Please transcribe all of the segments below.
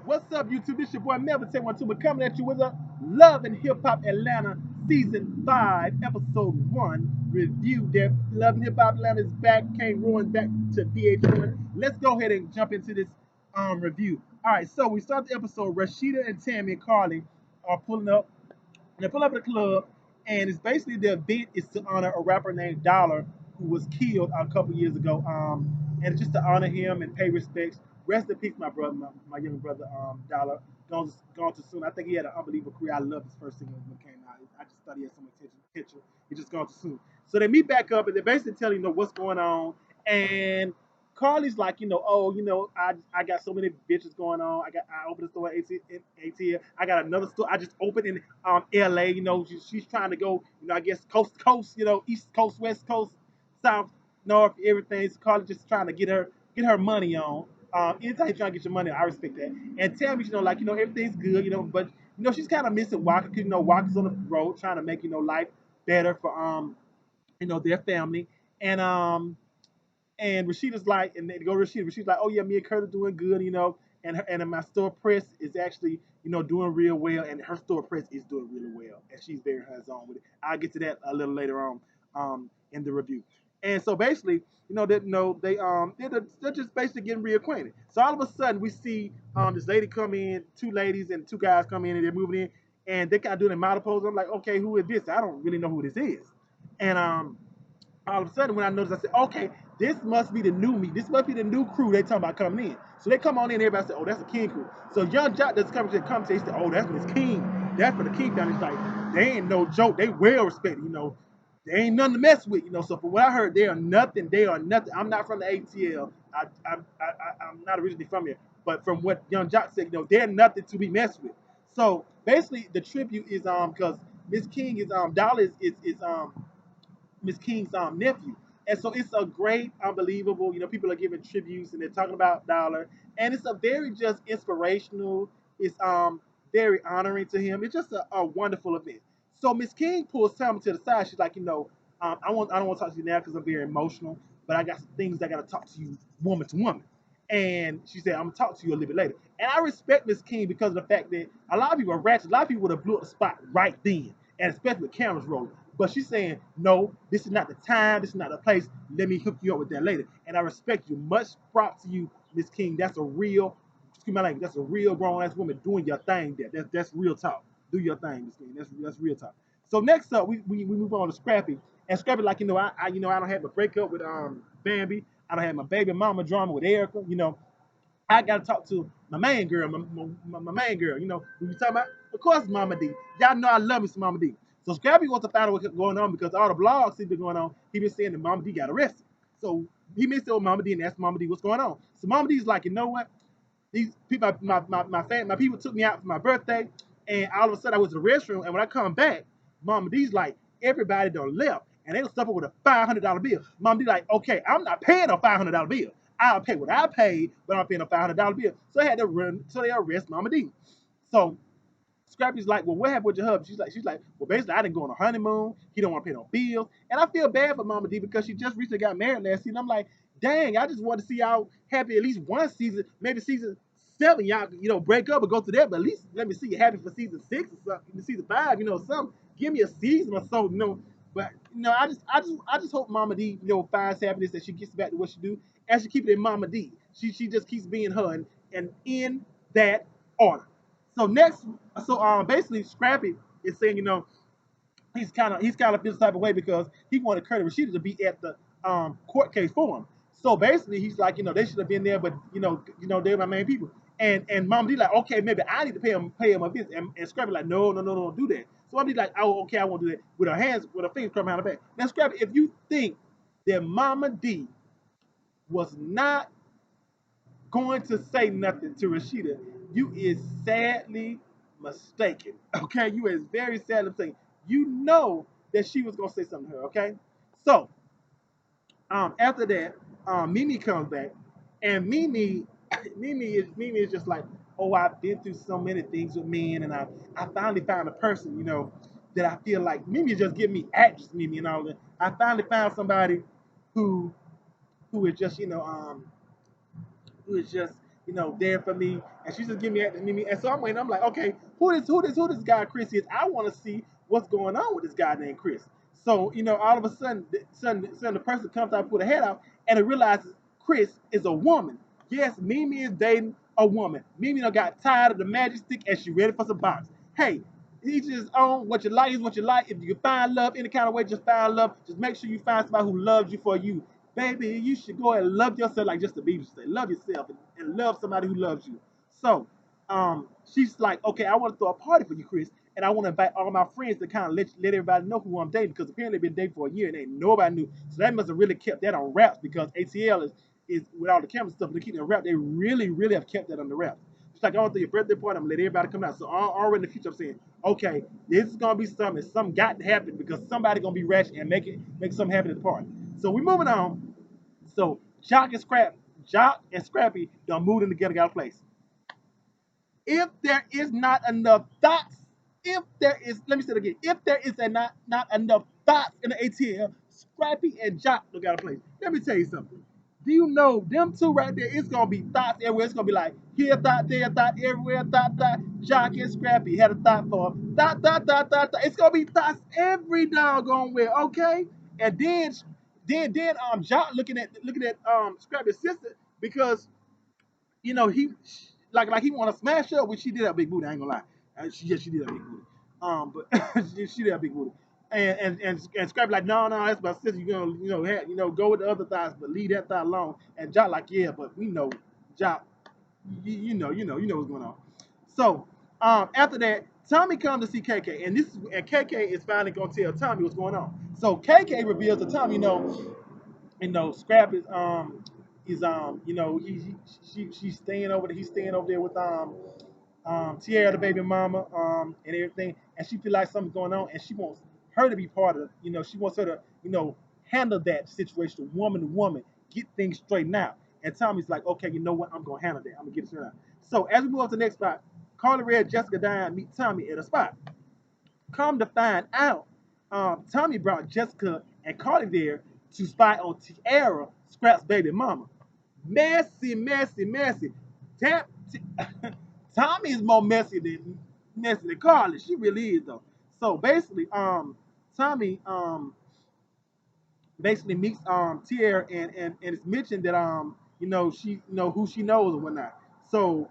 What's up, YouTube? This your boy Melvin 1012. We're coming at you with a Love and Hip Hop Atlanta Season 5, Episode 1 review. That Love and Hip Hop Atlanta is back, came rolling back to VH1. Let's go ahead and jump into this review. All right, so we start the episode. Rashida and Tammy and Carly are pulling up. And they pull up at the club, and it's basically the event is to honor a rapper named Dollar who was killed a couple years ago. And it's just to honor him and pay respects. Rest in peace, my brother, my younger brother, Dollar. Gone too soon. I think he had an unbelievable career. I love his first single when it came out. I just thought he had so much potential. He just gone too soon. So they meet back up, and they're basically telling what's going on. And Carly's like, oh, I got so many bitches going on. I opened a store at ATL. I got another store I just opened in LA. She's trying to go, I guess coast to coast, East Coast, West Coast, South, North, everything. So Carly just trying to get her money on. Anytime you're trying to get your money, I respect that. And tell me, everything's good, but she's kind of missing Walker because Walker's on the road trying to make life better for their family. And Rashida's like, and they go to Rashida. Rashida's like, oh yeah, me and Kurt are doing good, and my store press is actually, doing real well, and her store press is doing really well, and she's very hands-on with it. I'll get to that a little later on, in the review. And so basically, they're just basically getting reacquainted. So all of a sudden, we see this lady come in, two ladies and two guys come in, and they're moving in, and they kind of doing a model pose. I'm like, okay, who is this? I don't really know who this is, and all of a sudden when I noticed, I said, okay, this must be the new me. This must be the new crew they talking about coming in. So they come on in, everybody said, oh, that's the King crew. So Young Joc that's coming to the conversation, said, oh, that's Miss King. That's for the King family. It's like, they ain't no joke. They well respected, They ain't nothing to mess with, So from what I heard, they are nothing. They are nothing. I'm not from the ATL. I'm not originally from here. But from what Young Joc said, they're nothing to be messed with. So basically the tribute is because Miss King is Dollar is Miss King's nephew. And so it's a great, unbelievable, people are giving tributes and they're talking about Dollar. And it's a very just inspirational, it's very honoring to him. It's just a wonderful event. So Miss King pulls Tammy to the side. She's like, I don't want to talk to you now because I'm very emotional, but I got some things I gotta talk to you woman to woman. And she said, I'm gonna talk to you a little bit later. And I respect Miss King because of the fact that a lot of people are ratchet. A lot of people would have blew up the spot right then, and especially with cameras rolling. But she's saying, no, this is not the time, this is not the place. Let me hook you up with that later. And I respect you. Much props to you, Miss King. That's a real, excuse my language, that's a real grown ass woman doing your thing there. That's real talk. Do your thing, Miss King. That's real talk. So next up, we move on to Scrappy. And Scrappy, like, I don't have a breakup with Bambi. I don't have my baby mama drama with Erica. I gotta talk to my main girl, my main girl. Who you talking about? Of course, Mama D. Y'all know I love me some Mama D. So Scrappy wants to find out what's going on because all the blogs seem to be going on. He been saying that Mama D got arrested. So he missed it with Mama D and asked Mama D what's going on. So Mama D's like, you know what? These people, my people took me out for my birthday, and all of a sudden I was in the restroom, and when I come back, Mama D's like, everybody done left, and they was stuck with a $500 bill. Mama D like, okay, I'm not paying a $500 bill. I'll pay what I paid, but I'm paying a $500 bill. So they had to run, so they arrest Mama D. So Scrappy's like, well, what happened with your hubby? She's like, well, basically, I didn't go on a honeymoon. He don't want to pay no bills, and I feel bad for Mama D because she just recently got married last season. I'm like, dang, I just want to see y'all happy at least one season, maybe season 7, y'all, break up or go through that. But at least let me see you happy for season 6 or something, season 5, something. Give me a season or so. But I just hope Mama D, finds happiness and she gets back to what she do, and she keep it in Mama D. She just keeps being her, and in that order. So next, basically Scrappy is saying, he's kind of this type of way because he wanted Kurt and Rashida to be at the court case for him. So basically he's like, they should have been there, but they're my main people. And Mom D like, okay, maybe I need to pay him a visit. And Scrappy like, no, no, no, no, don't do that. So Mom D like, oh, okay, I won't do that. With her fingers crumbing behind her back. Now Scrappy, if you think that Mama D was not going to say nothing to Rashida, you is sadly mistaken. Okay, you is very sadly mistaken. You know that she was gonna say something to her. Okay, so after that, Mimi comes back, and Mimi is just like, oh, I've been through so many things with men, and I finally found a person, that I feel like Mimi is just giving me actress Mimi and all that. I finally found somebody who who is just who is just, there for me, and she just give me. And so I'm waiting. I'm like, okay, who this guy Chris is? I want to see what's going on with this guy named Chris. So all of a sudden, the person comes out, put a head out, and it realizes Chris is a woman. Yes, Mimi is dating a woman. Mimi done got tired of the magic stick and she ready for some box. Hey, each his own. What you like is what you like. If you find love any kind of way, just find love. Just make sure you find somebody who loves you for you. Baby, you should go and love yourself like just the Bieber say. Love yourself and love somebody who loves you. So, she's like, okay, I want to throw a party for you, Chris, and I want to invite all my friends to kind of let everybody know who I'm dating because apparently they've been dating for a year and ain't nobody knew. So that must have really kept that on wraps because ATL is with all the camera stuff, they keep it on wrap. They really, really have kept that on the wraps. It's like, I want to do your birthday party. I'm gonna let everybody come out. So already in the future, I'm saying, okay, this is gonna be something. Something got to happen because somebody gonna be ratchet and make something happen at the party. So we moving on. So Joc and Scrappy done moved in together, got a place. If there is not enough thoughts, if there is, let me say it again, if there is not enough thoughts in the ATL, Scrappy and Joc don't got a place. Let me tell you something. Do you know them two right there? It's gonna be thoughts everywhere. It's gonna be like here thought, there thought, everywhere thought. Joc and Scrappy had a thought for thought. It's gonna be thoughts every doggone where, okay? And then Joc looking at Scrappy's sister because he like he want to smash her, which she did have big booty. I ain't gonna lie, she did have big booty. But she did have big booty. And Scrap like no, that's my sister. You gonna go with the other thighs, but leave that thigh alone. And Joc like yeah, but we know Joc, you know what's going on. So after that, Tommy comes to see KK, and KK is finally gonna tell Tommy what's going on. So KK reveals to Tommy, Scrap she's staying over there. He's staying over there with Tierra, the baby mama, and everything, and she feel like something's going on, and she wants her to be part of it. She wants her to handle that situation, woman to woman, get things straightened out. And Tommy's like, okay, you know what? I'm gonna handle that. I'm gonna get it straightened out. So as we move on to the next spot, Carly Red, Jessica Diane meet Tommy at a spot. Come to find out, Tommy brought Jessica and Carly there to spy on Tiara, Scrap's baby mama. Messy, messy, messy. Tam- Tommy is more messy than Carly. She really is though. So basically, Tommy basically meets Tierra and it's mentioned that she who she knows or whatnot. So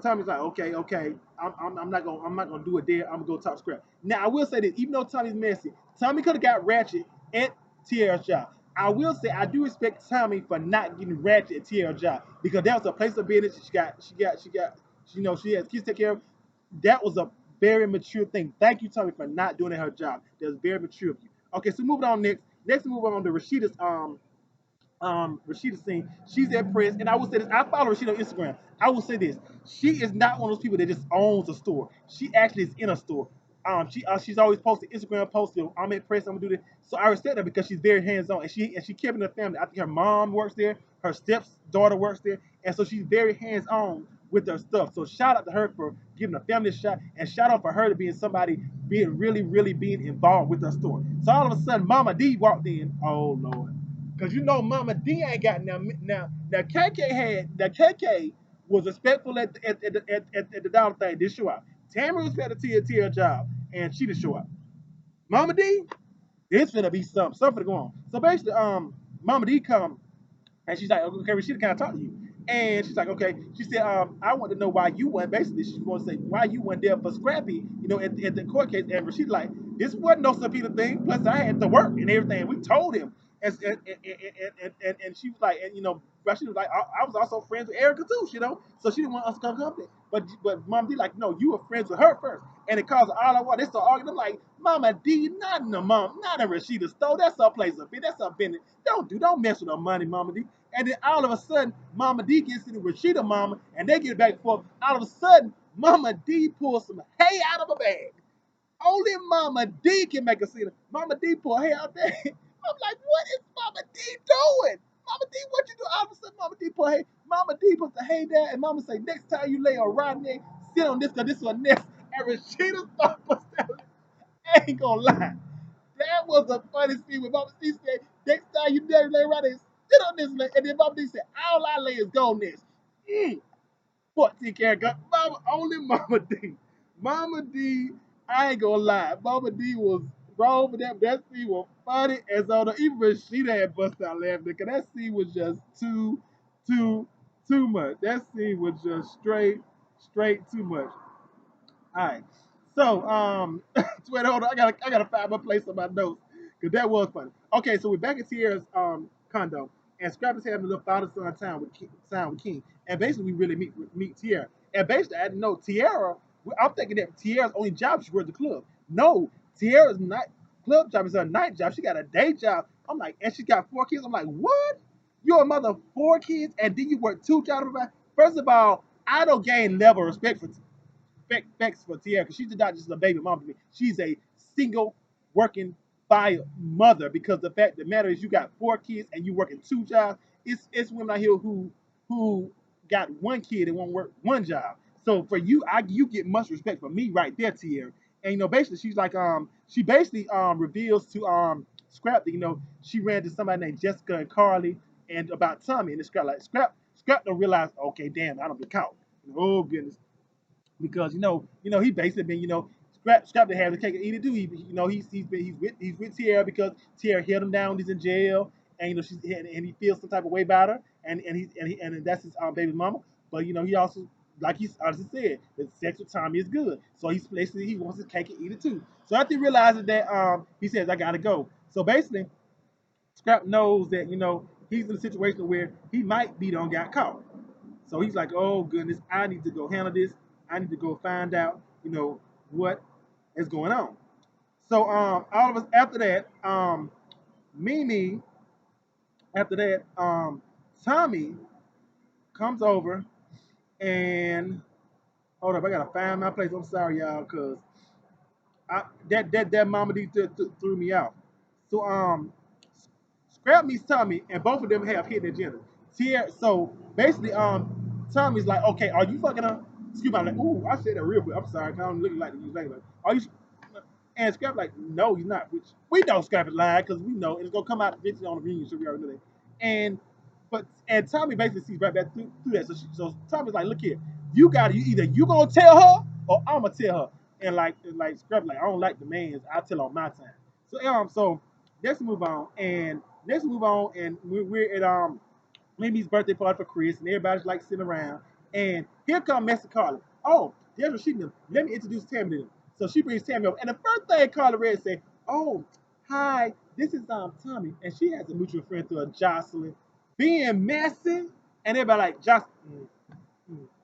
Tommy's like okay I'm not gonna do it there. I'm gonna go talk Scrap. Now I will say this, even though Tommy's messy, Tommy could have got ratchet at Tierra's job. I will say I do respect Tommy for not getting ratchet at Tierra's job because that was a place of business. She got she has kids to take care of. That was a very mature thing. Thank you, Tommy, for not doing her job. That was very mature of you. Okay, so moving on next. Next, we move on to Rashida's scene. She's at press, and I will say this. I follow Rashida on Instagram. I will say this. She is not one of those people that just owns a store. She actually is in a store. She's always posting Instagram posts. I'm at press. I'm gonna do this. So I respect her because she's very hands on, and she kept in the family. I think her mom works there. Her stepdaughter works there, and so she's very hands on with her stuff. So shout out to her for giving the family a shot, and shout out for her to being somebody being really, really being involved with her store. So all of a sudden, Mama D walked in. Oh Lord, because Mama D ain't got now KK was respectful at the dollar thing. Didn't show up. Tammy was respected to her job, and she didn't show up. Mama D, it's gonna be something to go on. So basically, Mama D come and she's like, okay, Rashida, can I talk to you? And she's like, okay. She said, I want to know why you went. Basically, she's going to say why you went there for Scrappy, at the court case. And Rashida like, this wasn't no subpoena thing. Plus, I had to work and everything. We told him. And she was like, Rashida was like, I was also friends with Erica too, So she didn't want us to come company. But Mom D like, no, you were friends with her first. And it caused all I want. They start arguing. I'm like, Mama D, not in Rashida's store. That's her place of business. That's her business. Don't mess with her money, Mama D. And then all of a sudden, Mama D gets in with Rashida Mama, and they get back and forth. All of a sudden, Mama D pulls some hay out of a bag. Only Mama D can make a scene. Mama D pull hay out there. I'm like, what is Mama D doing? Mama D, what you do? All of a sudden, Mama D pull hay. Mama D puts the hay down, and Mama say, next time you lay a rotten egg, sit on this, because this one next. And Rashida puts that. I ain't gonna lie. That was a funny scene when Mama D said, next time you never lay around and sit on this leg. And then Mama D said, all I lay is gold nest. 14 karat gun. Mama, only Mama D. Mama D, I ain't gonna lie. Mama D was wrong for that. That scene was funny as all the even Rashida had bust out laughing because that scene was just too, too much. That scene was just straight too much. All right. So, wait, hold on. I gotta find my place on my notes because that was funny. Okay, so we're back at Tierra's condo, and Scrap is having a little father son time with King, and basically we really meet Tierra, and basically I didn't know Tierra. I'm thinking that Tierra's only job is she works the club. No, Tierra's night club job is her night job. She got a day job. I'm like, and she got 4 kids. I'm like, what? You're a mother of 4 kids, and then you work 2 jobs. First of all, I don't gain level of respect for specs for Tierra because she's not just a baby mom to me. She's a single working by mother because the fact the matter is you got 4 kids and you working 2 jobs. It's women out here who got 1 kid and won't work 1 job. So for you, you get much respect from me right there, Tierra. And basically she's like she basically reveals to Scrap that she ran to somebody named Jessica and Carly and about Tommy and the Scrap don't realize, okay, damn, I don't be caught. Oh goodness, because he basically been Scrap to have the cake and eat it too. He's with Tierra because Tierra held him down. He's in jail, and and he feels some type of way about her, and that's his baby mama. But he also, like he honestly said, that sex with Tommy is good. So he's basically he wants his cake and eat it too. So after he realizes that, he says, I gotta go. So basically, Scrap knows that he's in a situation where he might be done got caught. So he's like, oh goodness, I need to go handle this. I need to go find out, what is going on. So all of us after that, Mimi, after that, Tommy comes over and hold up, I gotta find my place. I'm sorry, y'all, cause that Mama D threw me out. So Scrap meets Tommy, and both of them have hidden agendas. So basically, Tommy's like, okay, are you fucking her? Excuse me, I'm like, ooh, I said that real quick. I'm sorry, I'm looking like you like, are you? And Scrap like, no, he's not. Which we know Scrap is lying because we know it's gonna come out eventually on the reunion, so we already know that. And and Tommy basically sees right back through that. So Tommy's like, look here, you gonna tell her or I'm gonna tell her. And Scrap like, I don't like the man's. I tell on my time. So let's move on and we're at Mimi's birthday party for Chris, and everybody's like sitting around. And here come Messi Carly. Oh, there's Rashida. Let me introduce Tammy to them. So she brings Tammy over. And the first thing Carly Red said, oh, hi, this is Tommy. And she has a mutual friend through a Jocelyn. Being messy. And everybody like, Jocelyn.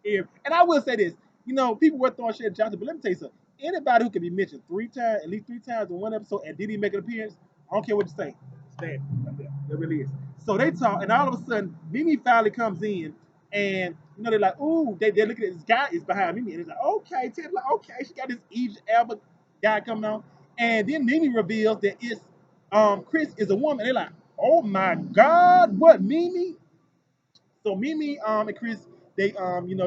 And I will say this, people were throwing shit at Jocelyn, but let me tell you something. Anybody who can be mentioned 3 times, at least 3 times in one episode, and didn't even make an appearance, I don't care what you say. Stand right there. There really is. So they talk, and all of a sudden, Mimi finally comes in, and they're like, ooh, they're looking at this guy is behind Mimi, and it's like, okay, Ted, like, okay, she got this Eve Alba guy coming on, and then Mimi reveals that it's Chris is a woman. They're like, oh my God, what Mimi? So Mimi and Chris, they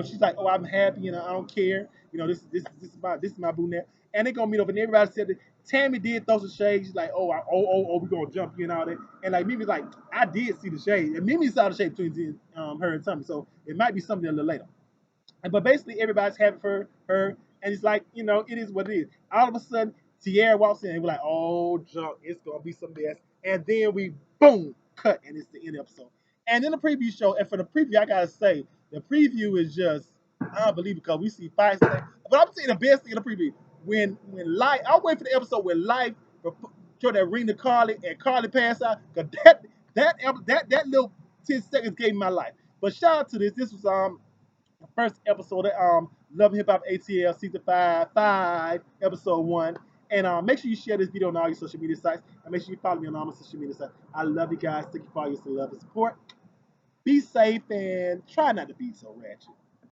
she's like, oh, I'm happy and I don't care. This is my boo now. And they gonna meet up and everybody said that Tammy did throw some shade. She's like, oh, we gonna jump you and all that. And like Mimi's like, I did see the shade. And Mimi saw the shade between her and Tommy. So it might be something a little later. But basically everybody's happy for her, and it's like, it is what it is. All of a sudden, Tierra walks in and we're like, oh, Joc, it's gonna be some mess. And then we boom, cut, and it's the end of the episode. And then the preview show, and for the preview, I gotta say, the preview is just unbelievable because we see fights. But I'm saying the best thing in the preview when Life. I wait for the episode where Life show that ring to Carly and Carly pass out because that little 10 seconds gave me my life. But shout out to this. This was the first episode of Love and Hip Hop ATL season 5, episode 1. And make sure you share this video on all your social media sites. And make sure you follow me on all my social media sites. I love you guys. Thank you for all your love and support. Be safe and try not to be so ratchet.